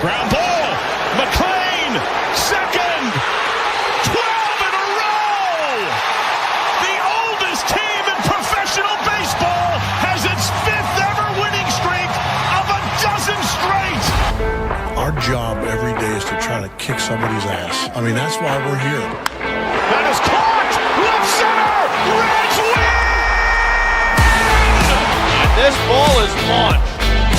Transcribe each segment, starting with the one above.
Ground ball. McClain, second. 12 in a row. The oldest team in professional baseball has its 5th ever winning streak of a dozen straight. Our job every day is to try to kick somebody's ass. I mean, that's why we're here. That is caught. Left center. Reds win. And this ball is launched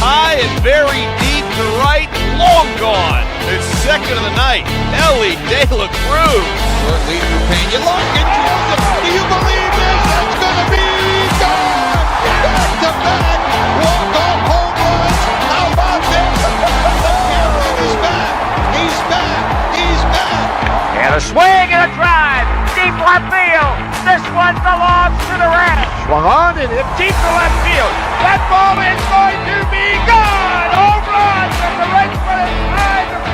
high and very deep to right, long gone. It's second of the night. Ellie De La Cruz. Short lead for Pena. Larkin drills it. Do you believe this? It's going to be gone. Back to back. Walk-off home runs. How about this? The hero is back. He's back. He's back. And a swing and a drive. Deep left field. This one belongs to the Reds. Swung on and hit deep to left field. That ball is going to be gone. Home run from the Reds for it.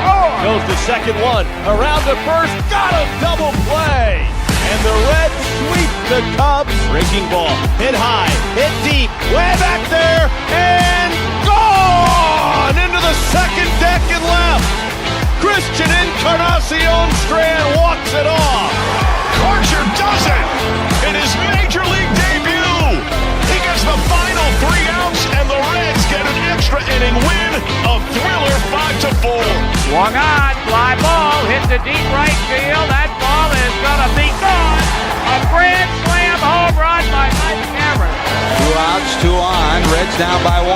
5-4. Goes to second one. Around to first. Got a double play. And the Reds sweep the Cubs. Breaking ball. Hit high. Hit deep. Way back there. And gone into the second deck and left. Christian Encarnacion Strand walks it off. Archer does it in his major league debut. He gets the final 3 outs, and the Reds get an extra inning win. A thriller 5-4. Swung on. Fly ball. Hit to deep right field. That ball is going to be gone. A grand slam home run by Mike Cameron. 2 outs, 2 on. Reds down by 1.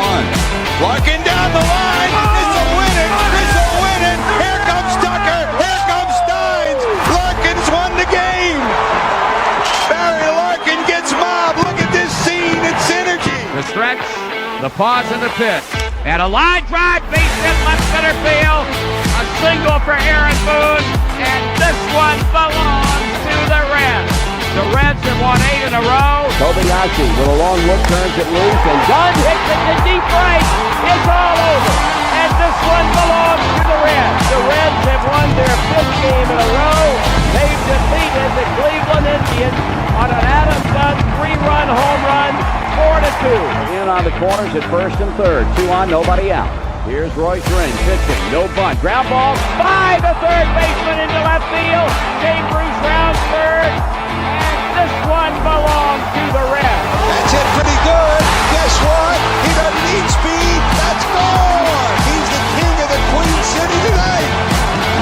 Larkin down the line. This will win it. This will win it. Here comes Tucker. Here comes Steins. Larkin's won the game. Barry Larkin gets mobbed. Look at this scene. It's synergy. The stretch, the pause and the pitch. And a line drive, base hit left center field. A single for Aaron Boone. And this one belongs to the Reds. The Reds have won 8 in a row. Kobayashi with a long look turns it loose, and Dunn hits it to deep right. It's all over. And this one belongs to the Reds. The Reds have won their 5th game in a row. They've defeated the Cleveland Indians on an Adam Dunn 3-run home run, 4-2. In on the corners at first and third. 2 on, nobody out. Here's Royce Ring pitching, no bunt. Ground ball by the third baseman into left field. Dave Bruce rounds third. This one belongs to the Reds. That's it pretty good. Guess what? He doesn't need speed. That's gone. He's the king of the Queen City tonight.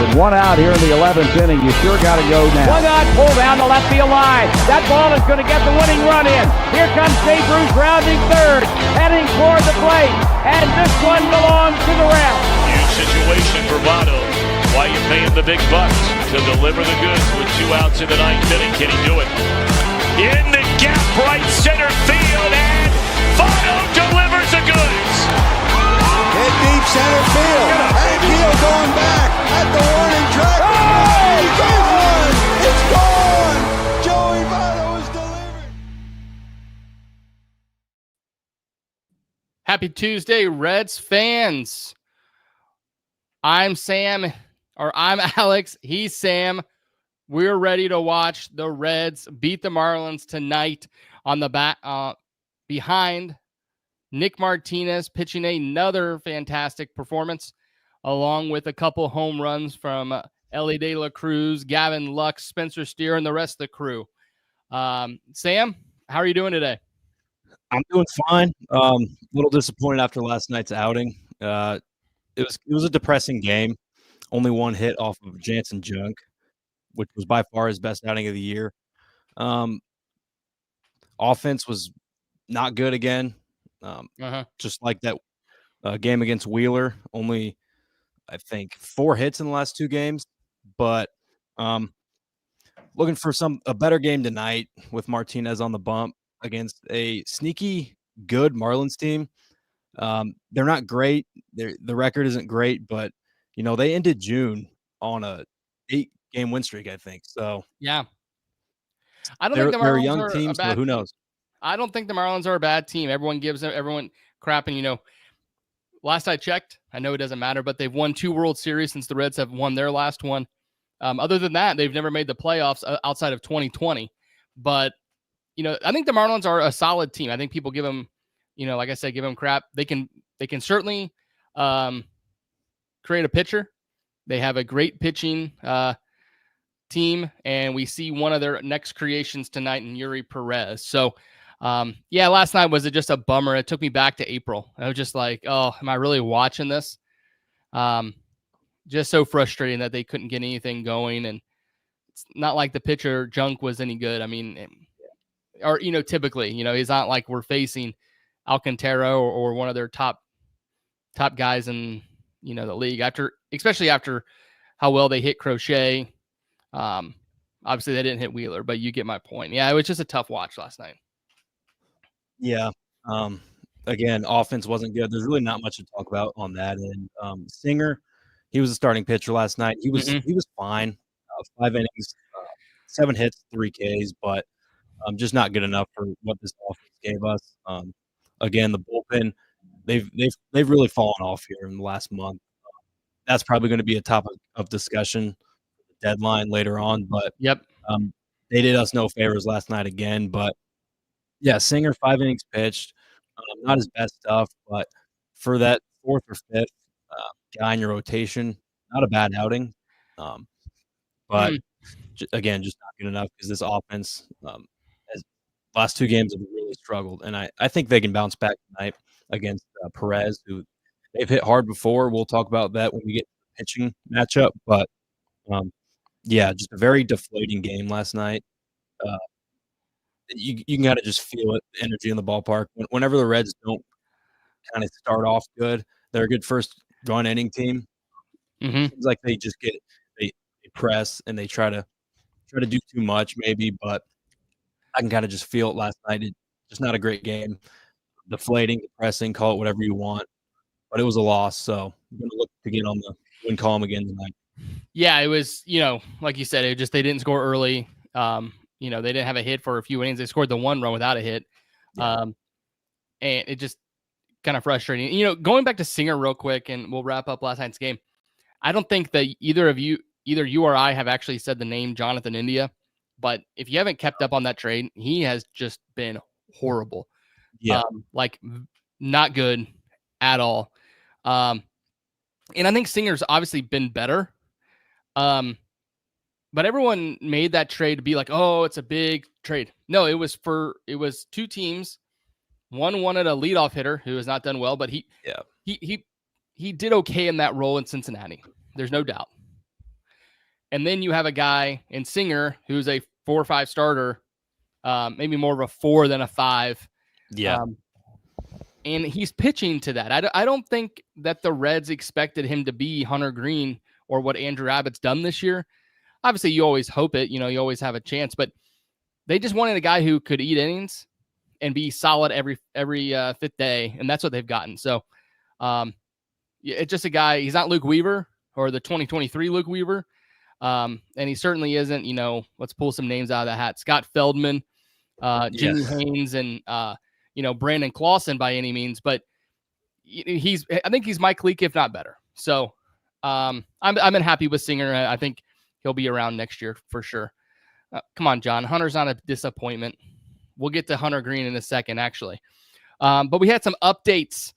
With 1 out here in the 11th inning, you sure got to go now. Swung on, pull down the left field line. That ball is going to get the winning run in. Here comes Dave Bruce rounding third, heading toward the plate. And this one belongs to the Reds. Huge situation for Votto. Why you paying the big bucks to deliver the goods with 2 outs in the 9th inning? Can he do it? In the gap, right center field, and Votto delivers the goods. Hit deep center field. Hank Hill going back at the warning track. Oh, he gets one. It's gone. Joey Votto is delivered. Happy Tuesday, Reds fans. I'm Alex. He's Sam. We're ready to watch the Reds beat the Marlins tonight on the back behind Nick Martinez pitching another fantastic performance, along with a couple home runs from Ellie De La Cruz, Gavin Lux, Spencer Steer, and the rest of the crew. Sam, how are you doing today? I'm doing fine. A little disappointed after last night's outing. It was a depressing game. Only 1 hit off of Jansen Junk, which was by far his best outing of the year. Offense was not good again. Just like that game against Wheeler, only I think 4 hits in the last 2 games. But looking for a better game tonight with Martinez on the bump against a sneaky good Marlins team. They're not great. The record isn't great, but they ended June on a 8-game win streak, I think. So yeah, I don't think the Marlins they're young are teams, but who knows? I don't think the Marlins are a bad team. Everyone gives everyone crap, and last I checked, I know it doesn't matter, but they've won 2 World Series since the Reds have won their last one. Other than that, they've never made the playoffs outside of 2020. But I think the Marlins are a solid team. I think people give them, like I said, give them crap. They can certainly go create a pitcher. They have a great pitching team, and we see one of their next creations tonight in Eury Pérez. So, last night was just a bummer. It took me back to April. I was just like, oh, am I really watching this? Just so frustrating that they couldn't get anything going, and it's not like the pitcher junk was any good. I mean, or typically, he's not like we're facing Alcantara or one of their top guys in the league, especially after how well they hit Crochet. Obviously they didn't hit Wheeler, but you get my point. Yeah, it was just a tough watch last night. Yeah. Again, offense wasn't good. There's really not much to talk about on that end. Singer, he was a starting pitcher last night. He was fine. 5 innings, 7 hits, 3 Ks, but just not good enough for what this offense gave us. Again, the bullpen, they've really fallen off here in the last month. That's probably going to be a topic of discussion deadline later on, but they did us no favors last night again. But yeah, Singer 5 innings pitched, not his best stuff, but for that 4th or 5th guy in your rotation, not a bad outing. But again, just not good enough because this offense, has last 2 games have really struggled, and I think they can bounce back tonight against Perez, who they've hit hard before. We'll talk about that when we get to the pitching matchup, but just a very deflating game last night. You can kind of just feel it, the energy in the ballpark. Whenever the Reds don't kind of start off good, they're a good first run inning team. Seems like they just they press and they try to do too much maybe, but I can kind of just feel it last night. It's just not a great game. Deflating, depressing, call it whatever you want, but it was a loss. So I'm going to look to get on the win column again tonight. Yeah, it was, like you said, they didn't score early. They didn't have a hit for a few innings. They scored the 1 run without a hit. And it just kind of frustrating. Going back to Singer real quick, and we'll wrap up last night's game. I don't think that either you or I have actually said the name Jonathan India, but if you haven't kept up on that trade, he has just been horrible. Yeah. Not good at all. And I think Singer's obviously been better. But everyone made that trade to be like, oh, it's a big trade. No, it was 2 teams. One wanted a leadoff hitter who has not done well, but he did okay in that role in Cincinnati. There's no doubt. And then you have a guy in Singer who's a 4 or 5 starter, maybe more of a 4 than a 5. Yeah. And he's pitching to that. I don't think that the Reds expected him to be Hunter Green or what Andrew Abbott's done this year. Obviously, you always hope it. You always have a chance. But they just wanted a guy who could eat innings and be solid every 5th day, and that's what they've gotten. So it's just a guy. He's not Luke Weaver or the 2023 Luke Weaver, and he certainly isn't. Let's pull some names out of the hat: Scott Feldman, Jimmy Haynes, and Brandon Clausen by any means. But I think he's Mike Leake, if not better. So I'm happy with Singer. I think he'll be around next year for sure. Come on, John. Hunter's not a disappointment. We'll get to Hunter Green in a second, actually. But we had some updates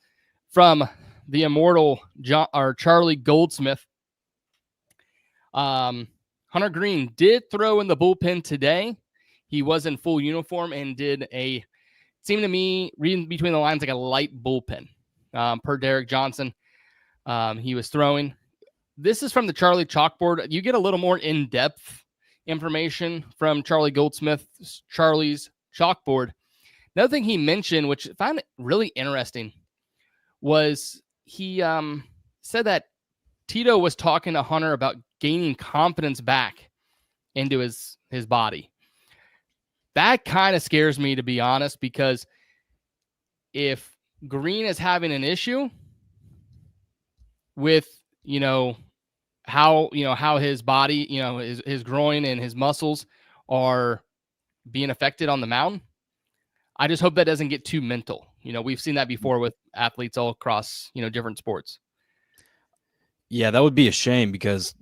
from the immortal Charlie Goldsmith. Hunter Green did throw in the bullpen today. He was in full uniform and did it seemed to me, reading between the lines, like a light bullpen. Per Derek Johnson, he was throwing. This is from the Charlie chalkboard. You get a little more in-depth information from Charlie Goldsmith's Charlie's chalkboard. Another thing he mentioned, which I found really interesting, was he said that Tito was talking to Hunter about gaining confidence back into his body. That kind of scares me, to be honest, because if Green is having an issue with, how his body, his groin and his muscles are being affected on the mound, I just hope that doesn't get too mental. We've seen that before with athletes all across, different sports. Yeah, that would be a shame because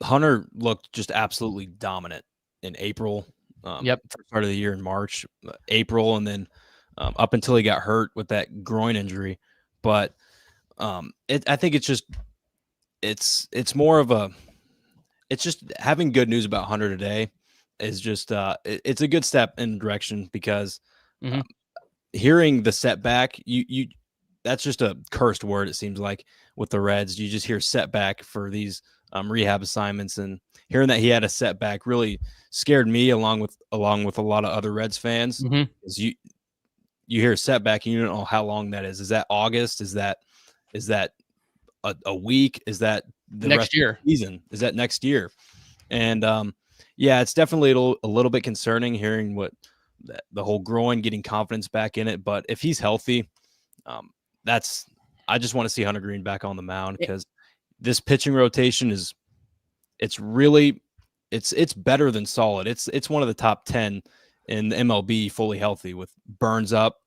Hunter looked just absolutely dominant in April. Start of the year in March, April, and then up until he got hurt with that groin injury. But I think it's just it's more of a, it's just having good news about Hunter today is just it's a good step in direction because hearing the setback, you that's just a cursed word. It seems like with the Reds, you just hear setback for these rehab assignments, and hearing that he had a setback really scared me along with a lot of other Reds fans. Is you hear setback and you don't know how long that is. Is that August? Is that a week? Is that the next rest year? Of the season? Is that next year? And yeah, it's definitely a little bit concerning hearing what the whole groin, getting confidence back in it. But if he's healthy, I just want to see Hunter Green back on the mound because this pitching rotation it's better than solid. It's one of the top 10 in the MLB fully healthy with Burns up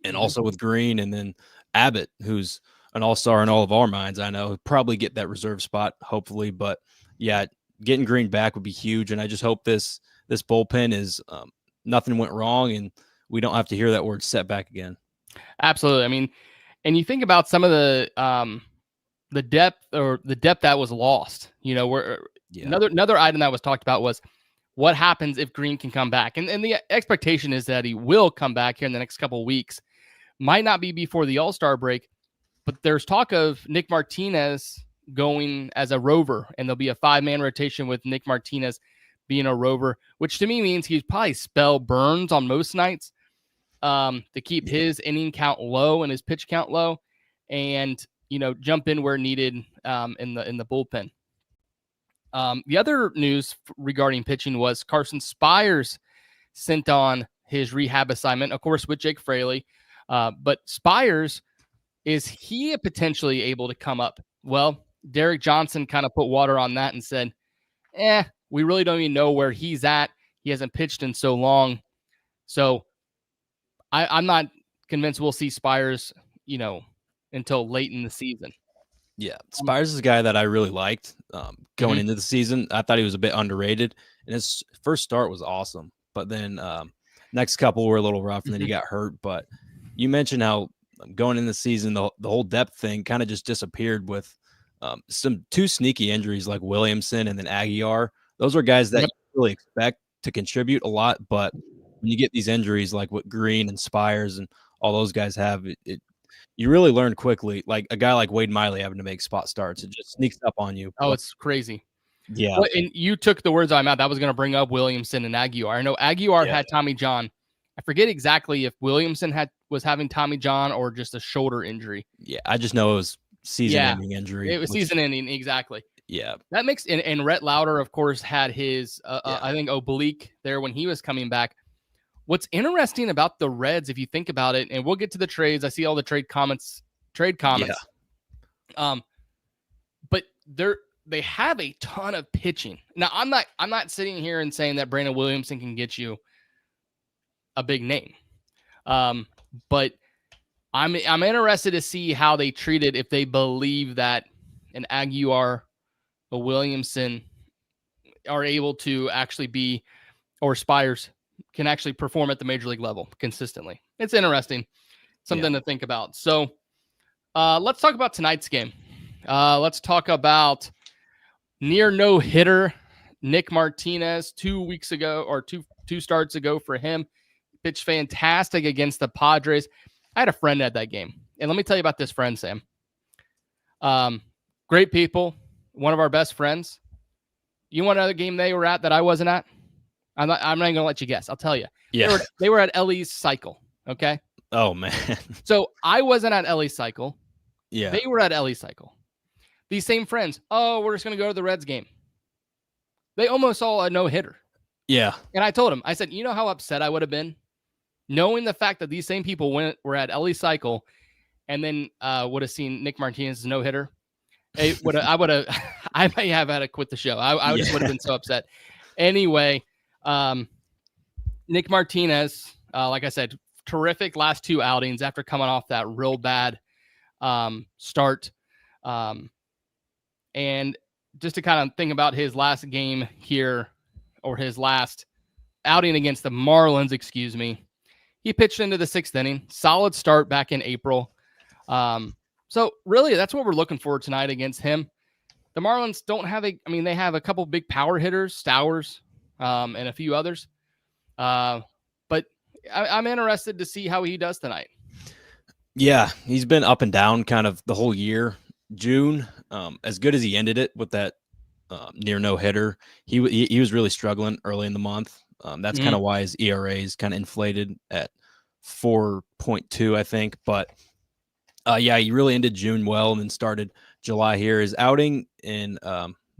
and also with Green, and then Abbott, who's an all-star in all of our minds. I know he'll probably get that reserve spot, hopefully, but yeah, getting Green back would be huge. And I just hope this bullpen is nothing went wrong and we don't have to hear that word setback again. Absolutely. I mean, and you think about some of the depth that was lost, where another item that was talked about was what happens if Green can come back. And the expectation is that he will come back here in the next couple of weeks. Might not be before the All-Star break, but there's talk of Nick Martinez going as a rover, and there'll be a 5-man rotation with Nick Martinez being a rover, which to me means he'd probably spell Burns on most nights to keep his inning count low and his pitch count low, and jump in where needed in the bullpen. The other news regarding pitching was Carson Spires sent on his rehab assignment, of course, with Jake Fraley. But Spires, is he potentially able to come up? Well, Derek Johnson kind of put water on that and said, we really don't even know where he's at. He hasn't pitched in so long. So I'm not convinced we'll see Spires, until late in the season. Yeah, Spires is a guy that I really liked going into the season. I thought he was a bit underrated, and his first start was awesome. But then next couple were a little rough, and then he got hurt. But you mentioned how going in the season, the whole depth thing kind of just disappeared with some two sneaky injuries like Williamson and then Aguiar. Those are guys that you really expect to contribute a lot, but when you get these injuries like what Green and Spires and all those guys have, you really learn quickly. Like a guy like Wade Miley having to make spot starts, it just sneaks up on you. Oh, it's crazy. Yeah. Well, and you took the words out of my mouth. I was going to bring up Williamson and Aguiar. I know Aguiar had Tommy John. I forget exactly if Williamson was having Tommy John or just a shoulder injury. Yeah, I just know it was season-ending injury. It was season-ending, exactly. Yeah. That makes and Rhett Lauder, of course, had his I think oblique there when he was coming back. What's interesting about the Reds, if you think about it, and we'll get to the trades. I see all the trade comments. Yeah. But they have a ton of pitching. Now, I'm not sitting here and saying that Brandon Williamson can get you a big name. But I'm interested to see how they treat it if they believe that an Aguiar, a Williamson are able to actually be, or Spires can actually perform at the major league level consistently. It's interesting. Something to think about. So let's talk about tonight's game. Let's talk about near no-hitter Nick Martinez 2 weeks ago, or two starts ago for him. Pitched fantastic against the Padres. I had a friend at that game. And let me tell you about this friend, Sam. Great people. One of our best friends. You want another game they were at that I wasn't at? I'm not going to let you guess. I'll tell you. Yeah. They were at Ellie's Cycle. Okay. Oh, man. So I wasn't at Ellie's Cycle. Yeah. They were at Ellie's Cycle. These same friends. Oh, we're just going to go to the Reds game. They almost saw a no-hitter. Yeah. And I told him, I said, you know how upset I would have been knowing the fact that these same people were at Ellie's Cycle and then would have seen Nick Martinez's no-hitter. I may have had to quit the show. I just would have been so upset. Anyway, Nick Martinez, like I said, terrific last two outings after coming off that real bad start. And just to kind of think about his last game here, or his last outing against the Marlins, he pitched into the 6th inning. Solid start back in April. So really, that's what we're looking for tonight against him. the Marlins don't have they have a couple big power hitters, Stowers, and a few others. But I'm interested to see how he does tonight. Yeah, he's been up and down kind of the whole year. June, as good as he ended it with that near no hitter, he was really struggling early in the month. That's kind of why his ERA is kind of inflated at 4.2, I think. But yeah, he really ended June well and then started July here. His outing in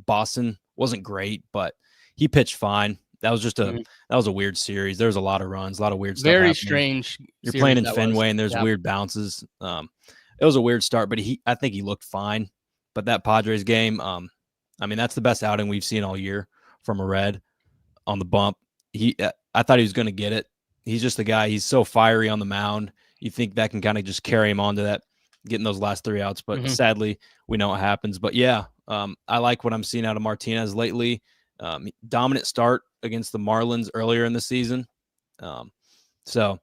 Boston wasn't great, but he pitched fine. That was just that was a weird series. There was a lot of runs, a lot of weird stuff. Very happening. strange. You're playing in Fenway, and there's weird bounces. It was a weird start, but I think he looked fine. But that Padres game, that's the best outing we've seen all year from a Red on the bump. I thought he was going to get it. He's just a guy. He's so fiery on the mound. You think that can kind of just carry him on to that, getting those last 3 outs. But sadly, we know what happens. But yeah, I like what I'm seeing out of Martinez lately. Dominant start against the Marlins earlier in the season. So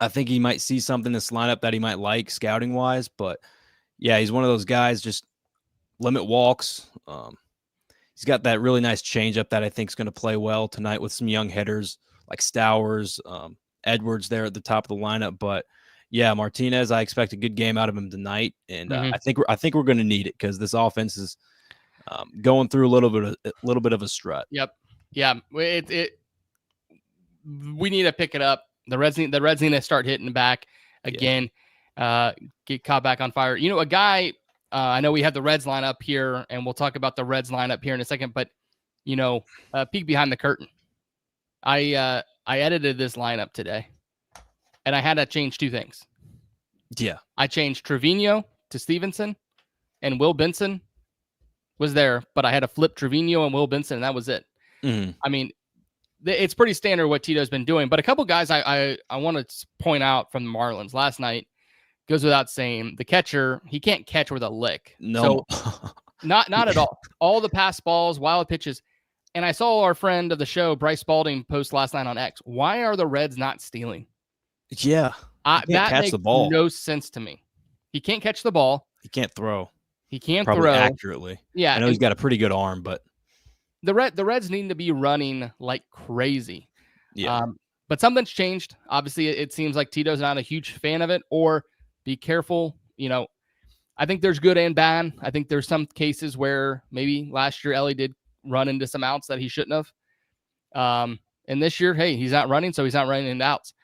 I think he might see something in this lineup that he might like scouting wise, but yeah, he's one of those guys, just limit walks. He's got that really nice changeup that I think is going to play well tonight with some young hitters like Stowers, Edwards there at the top of the lineup. But yeah, Martinez, I expect a good game out of him tonight. And I think we're going to need it because this offense is going through a little bit of a strut. Yep. Yeah. We need to pick it up. The Reds need to start hitting back again. Get caught back on fire. A guy. I know we have the Reds lineup here, and we'll talk about the Reds lineup here in a second. But peek behind the curtain. I edited this lineup today, and I had to change 2 things. Yeah, I changed Trevino to Stevenson, and Will Benson was there, but I had to flip Trevino and Will Benson, and that was it. It's pretty standard what Tito's been doing, but a couple guys I want to point out from the Marlins last night goes without saying. The catcher, he can't catch with a lick. No, so not at all. All the pass balls, wild pitches. And I saw our friend of the show, Bryce Spalding, post last night on X. Why are the Reds not stealing? Yeah, that makes the ball. No sense to me. He can't catch the ball. He can't throw. He can't probably throw accurately. Yeah, I know he's got a pretty good arm, but the Reds need to be running like crazy. Yeah. But something's changed. Obviously, it seems like Tito's not a huge fan of it. Or be careful. I think there's good and bad. I think there's some cases where maybe last year Ellie did run into some outs that he shouldn't have. And this year, hey, he's not running, so he's not running into outs.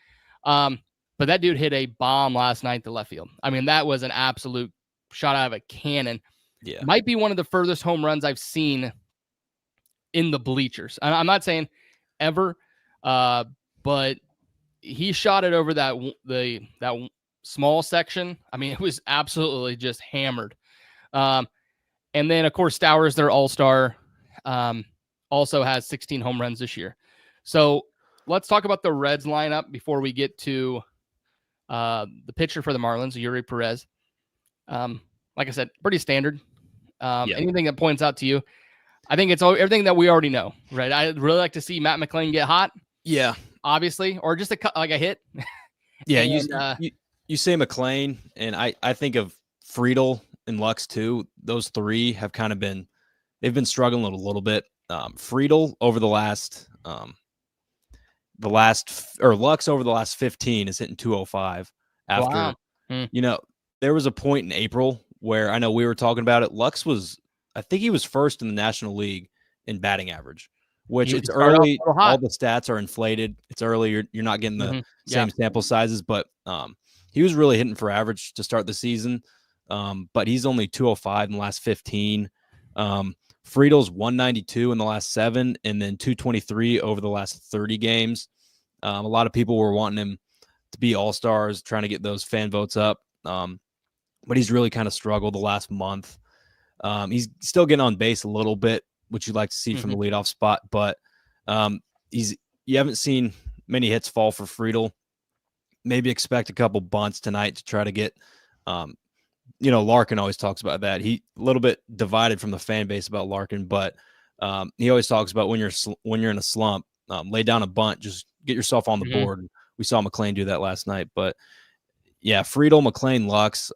But that dude hit a bomb last night to left field. That was an absolute shot out of a cannon. Yeah. Might be one of the furthest home runs I've seen in the bleachers. I'm not saying ever, but he shot it over that small section. It was absolutely just hammered. And then, of course, Stowers, their all-star, also has 16 home runs this year. So let's talk about the Reds lineup before we get to the pitcher for the Marlins, Eury Pérez. Like I said, pretty standard. Anything that points out to you? I think it's everything that we already know, right? I'd really like to see Matt McLain get hot. Yeah, obviously, or just a hit. Yeah, you say McLain, and I think of Friedel and Lux too. Those 3 have kind of they've been struggling a little bit. Friedel over Lux over the last 15 is hitting 205 after, there was a point in April where I know we were talking about it. Lux I think he was first in the National League in batting average, which it's early. All the stats are inflated. It's early. You're not getting the same sample sizes, but he was really hitting for average to start the season. But he's only 205 in the last 15. Friedel's 192 in the last 7, and then 223 over the last 30 games. A lot of people were wanting him to be all-stars, trying to get those fan votes up. But he's really kind of struggled the last month. He's still getting on base a little bit, which you'd like to see from the leadoff spot, but you haven't seen many hits fall for Friedel. Maybe expect a couple bunts tonight to try to get Larkin always talks about that. He a little bit divided from the fan base about Larkin, but he always talks about when you're in a slump, lay down a bunt, just get yourself on the board. We saw McLain do that last night, but yeah, Friedel, McLain, Lux,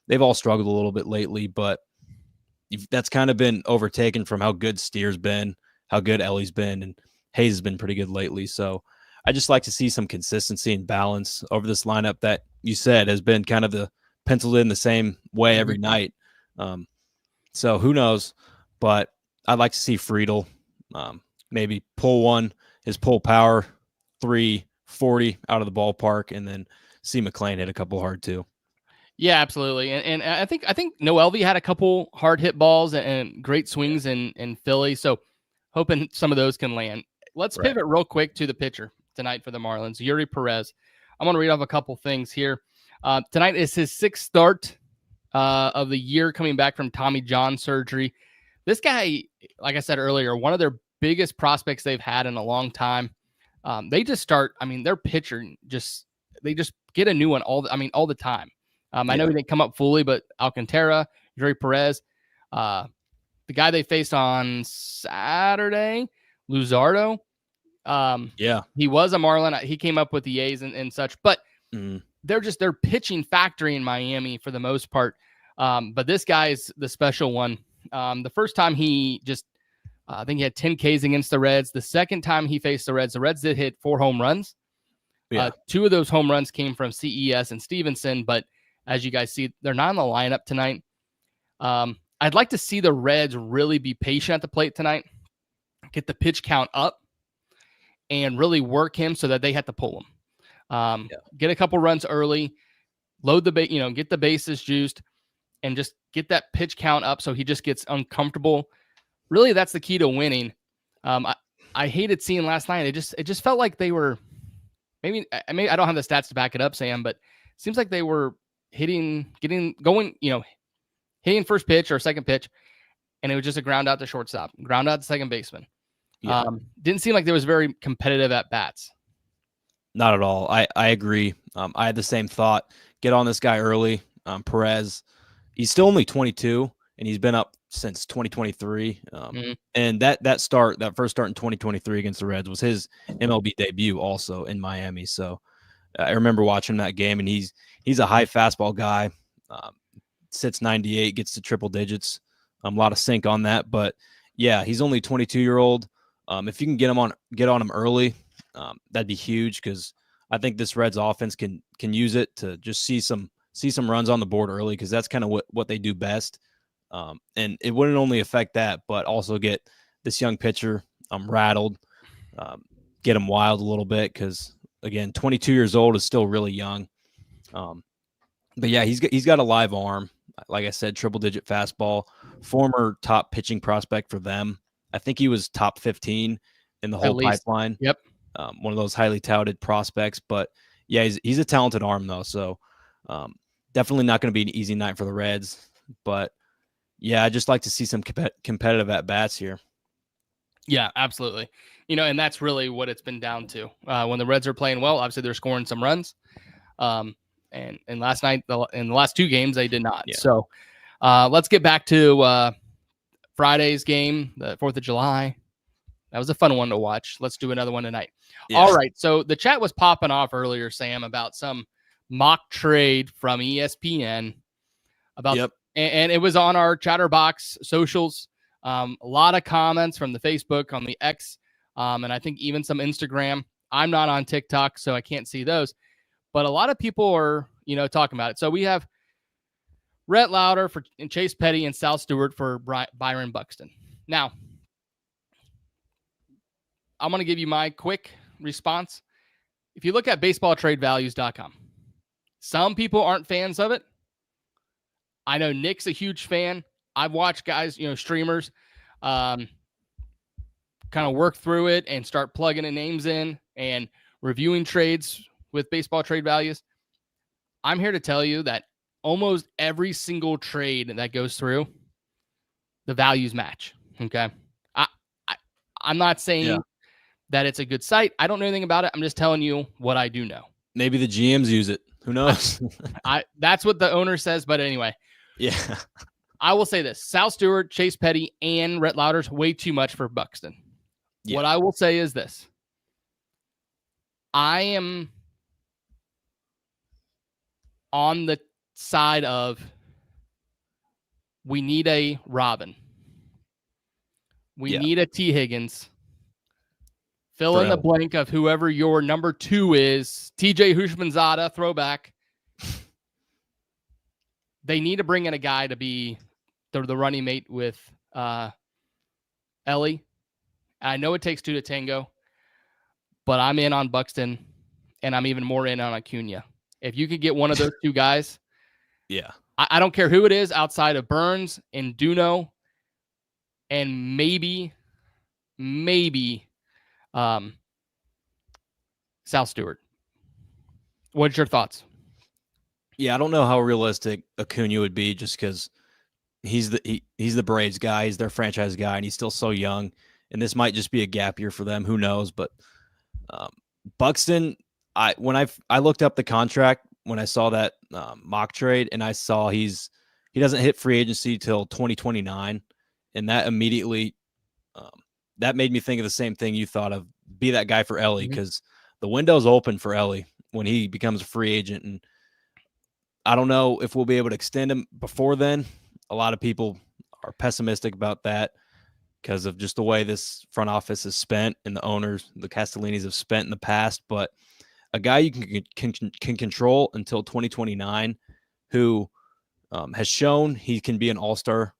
they've all struggled a little bit lately, but that's kind of been overtaken from how good Steer's been, how good Ellie's been, and Hayes has been pretty good lately. So I just like to see some consistency and balance over this lineup that you said has been kind of the penciled in the same way every night. So who knows? But I'd like to see Friedel maybe pull one, his pull power, 340 out of the ballpark, and then see McLean hit a couple hard too. Yeah, absolutely. And I think Noelvi had a couple hard hit balls and great swings in Philly. So hoping some of those can land. Let's pivot real quick to the pitcher tonight for the Marlins, Eury Pérez. I'm going to read off a couple things here. Tonight is his 6th start of the year, coming back from Tommy John surgery. This guy, like I said earlier, one of their biggest prospects they've had in a long time. They just start. I mean, their pitcher they just get a new one all the time. I know he didn't come up fully, but Alcantara, Eury Pérez, the guy they faced on Saturday, Luzardo. He was a Marlin. He came up with the A's and such, but they're pitching factory in Miami for the most part. But this guy is the special one. The first time he I think he had 10 Ks against the Reds. The second time he faced the Reds did hit 4 home runs. 2 of those home runs came from CES and Stevenson, but as you guys see, they're not in the lineup tonight. I'd like to see the Reds really be patient at the plate tonight, get the pitch count up, and really work him so that they have to pull him. Get a couple runs early, load the get the bases juiced, and just get that pitch count up so he just gets uncomfortable. Really, that's the key to winning. I hated seeing last night. It just felt like they were maybe I don't have the stats to back it up, Sam, but it seems like they were hitting first pitch or second pitch, and it was just a ground out to shortstop, ground out to second baseman. Didn't seem like there was very competitive at bats. Not at all. I agree. I had the same thought. Get on this guy early. Perez, he's still only 22, and he's been up since 2023. And that first start in 2023 against the Reds was his MLB debut also in Miami. So I remember watching that game, and he's a high fastball guy. Sits 98, gets to triple digits. A lot of sync on that, but yeah, he's only 22-year-old. If you can get on him early, that'd be huge, because I think this Reds offense can use it to just see some runs on the board early, because that's kind of what they do best. And it wouldn't only affect that, but also get this young pitcher rattled, get him wild a little bit, because again, 22 years old is still really young. But yeah, he's got a live arm. Like I said, triple digit fastball, former top pitching prospect for them. I think he was top 15 in the whole pipeline. Yep. One of those highly touted prospects, but yeah, he's a talented arm though. So definitely not going to be an easy night for the Reds, but yeah, I just like to see some competitive at bats here. Yeah, absolutely. And that's really what it's been down to. When the Reds are playing well, obviously they're scoring some runs. And last night, in the last 2 games, they did not. Yeah. So let's get back to Friday's game, the 4th of July. That was a fun one to watch. Let's do another one tonight. Yeah. All right. So the chat was popping off earlier, Sam, about some mock trade from ESPN. And it was on our Chatterbox socials. A lot of comments from the Facebook, on the X, and I think even some Instagram. I'm not on TikTok, so I can't see those. But a lot of people are, talking about it. So we have Rhett Lauder and Chase Petty and Sal Stewart for Byron Buxton. Now, I'm going to give you my quick response. If you look at baseballtradevalues.com, some people aren't fans of it. I know Nick's a huge fan. I've watched guys, streamers, kind of work through it and start plugging the names in and reviewing trades with baseball trade values. I'm here to tell you that almost every single trade that goes through, the values match. Okay. I'm not saying that it's a good site. I don't know anything about it. I'm just telling you what I do know. Maybe the GMs use it. Who knows? That's what the owner says. But anyway, yeah, I will say this: Sal Stewart, Chase Petty, and Rhett Lauder's way too much for Buxton. Yeah. What I will say is this: I am on the side of we need a Robin. We need a T. Higgins. Fill in the blank of whoever your number 2 is. TJ Hushmanzada, throwback. They need to bring in a guy to be the running mate with Ellie. I know it takes 2 to tango, but I'm in on Buxton, and I'm even more in on Acuna. If you could get one of those 2 guys, I don't care who it is outside of Burns and Duno, and maybe Sal Stewart. What's your thoughts? Yeah, I don't know how realistic Acuna would be, just because he's the Braves guy, he's their franchise guy, and he's still so young. And this might just be a gap year for them. Who knows? But Buxton, when I looked up the contract when I saw that mock trade, and I saw he doesn't hit free agency till 2029, and that immediately that made me think of the same thing you thought of. Be that guy for Ellie, because the window's open for Ellie when he becomes a free agent, and I don't know if we'll be able to extend him before then. A lot of people are pessimistic about that because of just the way this front office is spent and the owners, the Castellinis, have spent in the past. But a guy you can control until 2029, who has shown he can be an all-star,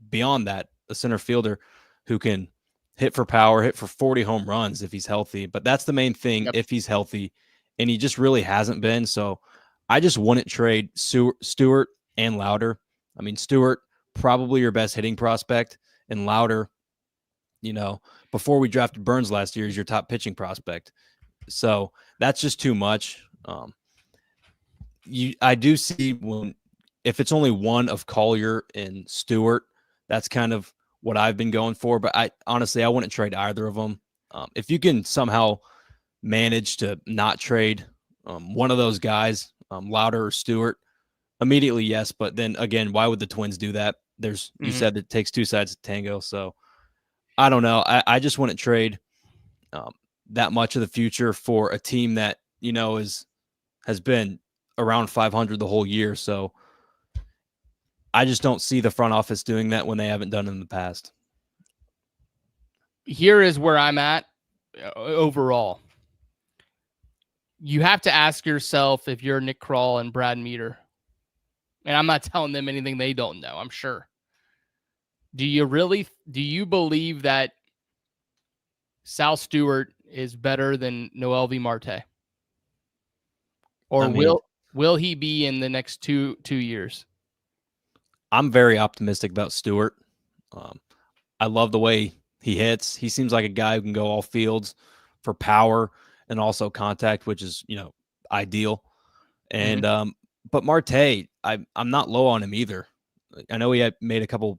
beyond that, a center fielder who can hit for power, hit for 40 home runs if he's healthy. But that's the main thing, if he's healthy, and he just really hasn't been. So I just wouldn't trade Stewart and Lauder. I mean, Stewart, probably your best hitting prospect, and Lauder, before we drafted Burns last year, is your top pitching prospect. So that's just too much. I do see if it's only one of Collier and Stewart, that's kind of what I've been going for. But I wouldn't trade either of them. If you can somehow manage to not trade one of those guys, Lauder or Stewart, immediately yes. But then again, why would the Twins do that? You said it takes 2 sides to tango. So I don't know. I just wouldn't trade that much of the future for a team that has been around 500 the whole year. So I just don't see the front office doing that when they haven't done it in the past. Here is where I'm at overall. You have to ask yourself, if you're Nick Krall and Brad Meter, and I'm not telling them anything they don't know, I'm sure. Do you believe that Sal Stewart is better than Noelvi Marte? Or will he be in the next two years? I'm very optimistic about Stewart. I love the way he hits. He seems like a guy who can go all fields for power and also contact, which is, ideal. And but Marte, I'm not low on him either. I know he had made a couple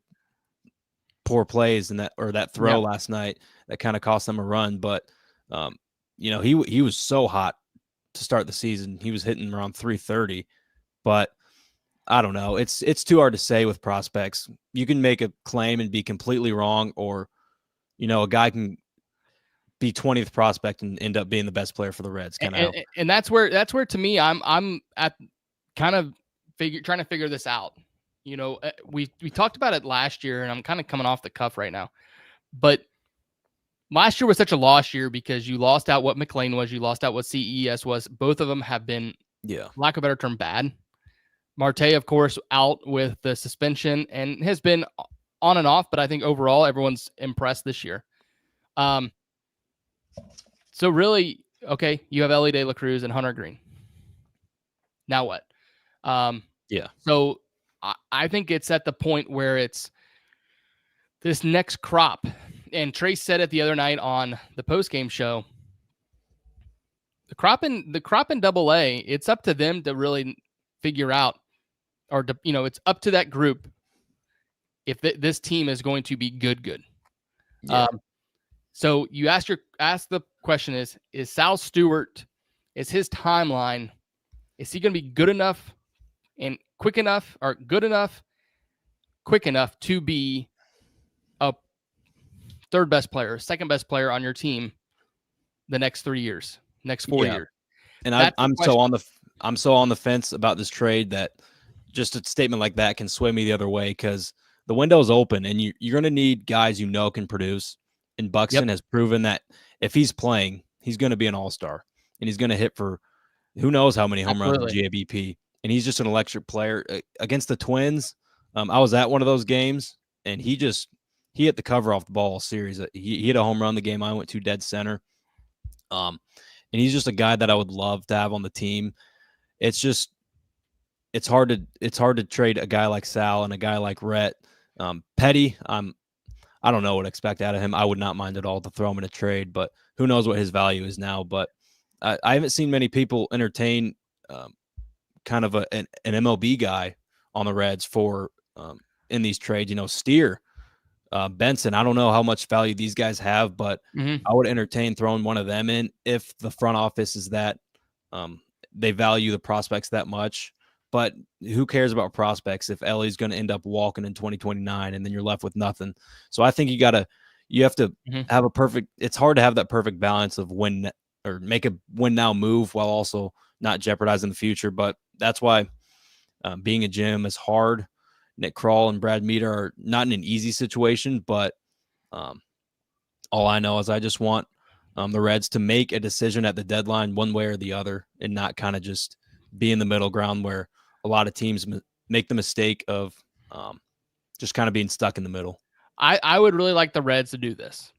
poor plays in that throw last night that kind of cost them a run, but he was so hot to start the season. He was hitting around 330, but I don't know. It's too hard to say with prospects. You can make a claim and be completely wrong, or a guy can be 20th prospect and end up being the best player for the Reds. And that's where to me, I'm at kind of trying to figure this out. We talked about it last year, and I'm kind of coming off the cuff right now, but last year was such a lost year because you lost out what McLean was, you lost out what CES was. Both of them have been, lack of a better term, bad. Marte, of course, out with the suspension and has been on and off, but I think overall everyone's impressed this year. So really, okay, you have Ellie De La Cruz and Hunter Green. Now what? So I think it's at the point where it's this next crop. And Trace said it the other night on the postgame show. The crop in Double-A, it's up to them to really figure out, or it's up to that group if this team is going to be good. So you ask the question is Sal Stewart, is his timeline, is he going to be good enough and quick enough, or good enough, quick enough to be a third best player, second best player on your team the next 3 years, next 4 years? And I'm so on the fence about this trade that just a statement like that can sway me the other way because the window's open and you're going to need guys can produce. And Buxton has proven that if he's playing, he's going to be an all-star and he's going to hit for who knows how many home runs in GABP. And he's just an electric player. Against the Twins, I was at one of those games, and he hit the cover off the ball all series. He hit a home run the game I went to, dead center. And he's just a guy that I would love to have on the team. It's hard to trade a guy like Sal and a guy like Rhett. Petty, I don't know what to expect out of him. I would not mind at all to throw him in a trade, but who knows what his value is now. But I haven't seen many people entertain kind of an MLB guy on the Reds for in these trades. Steer, Benson. I don't know how much value these guys have, but I would entertain throwing one of them in if the front office is that they value the prospects that much. But who cares about prospects if Ellie's going to end up walking in 2029 and then you're left with nothing? So I think you have to have a perfect. It's hard to have that perfect balance of win or make a win now move while also not jeopardizing the future. But that's why being a GM is hard. Nick Kroll and Brad Meter are not in an easy situation, but all I know is I just want the Reds to make a decision at the deadline one way or the other and not kind of just be in the middle ground where a lot of teams make the mistake of just kind of being stuck in the middle. I would really like the Reds to do this.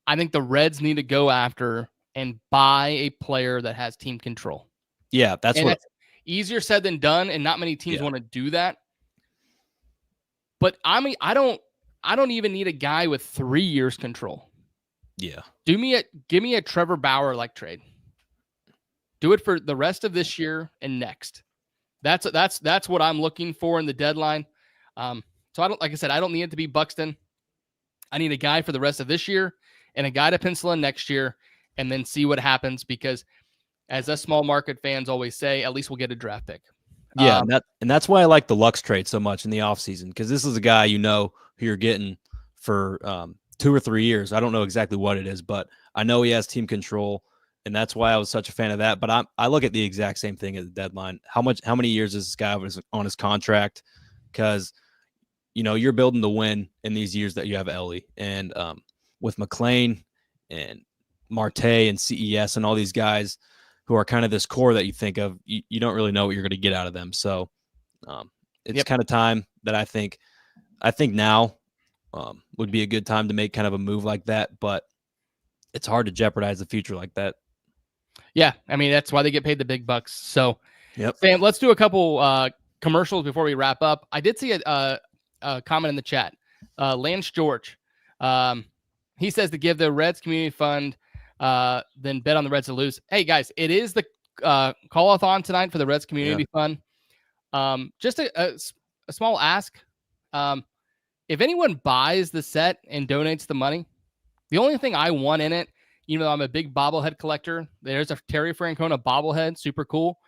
I think the Reds need to go after and buy a player that has team control. Yeah, that's easier said than done, and not many teams want to do that. But I mean, I don't even need a guy with 3 years control. Yeah. Give me a Trevor Bauer like trade. Do it for the rest of this year and next. That's what I'm looking for in the deadline. So like I said, I don't need it to be Buxton. I need a guy for the rest of this year and a guy to pencil in next year and then see what happens because as us small market fans always say, at least we'll get a draft pick. Yeah, and that's why I like the Lux trade so much in the offseason because this is a guy who you're getting for 2 or 3 years. I don't know exactly what it is, but I know he has team control. And that's why I was such a fan of that. But I look at the exact same thing at the deadline. How many years is this guy on his contract? Because, you're building the win in these years that you have Ellie. And with McLean and Marte and CES and all these guys who are kind of this core that you think of, you don't really know what you're going to get out of them. So it's kind of time that I think now would be a good time to make kind of a move like that. But it's hard to jeopardize the future like that. Yeah, I mean, that's why they get paid the big bucks. So, Yep. Sam, let's do a couple commercials before we wrap up. I did see a comment in the chat. Lance George, he says to give the Reds Community Fund, then bet on the Reds to lose. Hey, guys, it is the call-a-thon tonight for the Reds Community Fund. Just a small ask. If anyone buys the set and donates the money, the only thing I want in it, even though I'm a big bobblehead collector, there's a Terry Francona bobblehead, super cool.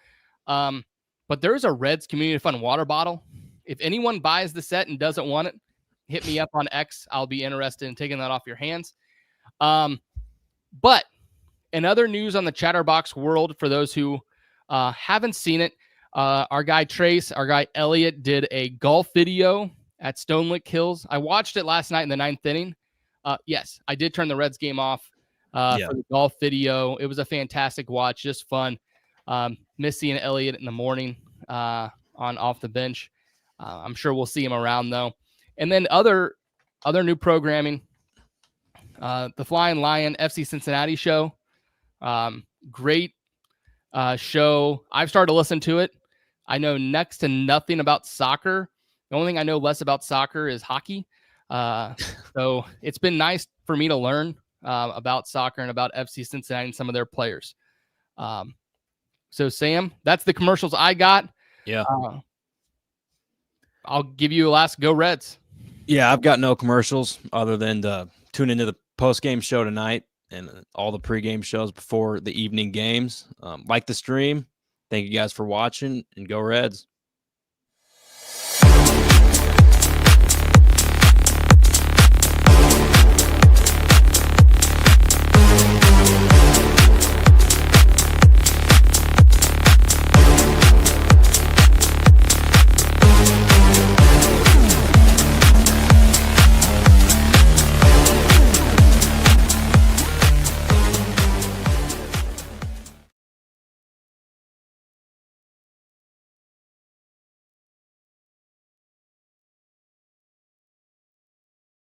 But there's a Reds Community Fund water bottle. If anyone buys the set and doesn't want it, hit me up on X. I'll be interested in taking that off your hands. But in other news on the Chatterbox world, for those who haven't seen it, our guy Trace, our guy Elliot did a golf video at Stone Lick Hills. I watched it last night in the 9th inning. Yes, I did turn the Reds game off for the golf video. It was a fantastic watch, just fun. Missy and Elliot in the morning on off the bench. I'm sure we'll see him around though. And then other new programming. The Flying Lion FC Cincinnati show. Great show. I've started to listen to it. I know next to nothing about soccer. The only thing I know less about soccer is hockey. So it's been nice for me to learn about soccer and about FC Cincinnati and some of their players. So Sam, that's the commercials I got. Yeah. I'll give you a last go Reds. Yeah, I've got no commercials other than to tune into the post-game show tonight and all the pregame shows before the evening games. Like the stream. Thank you guys for watching and go Reds.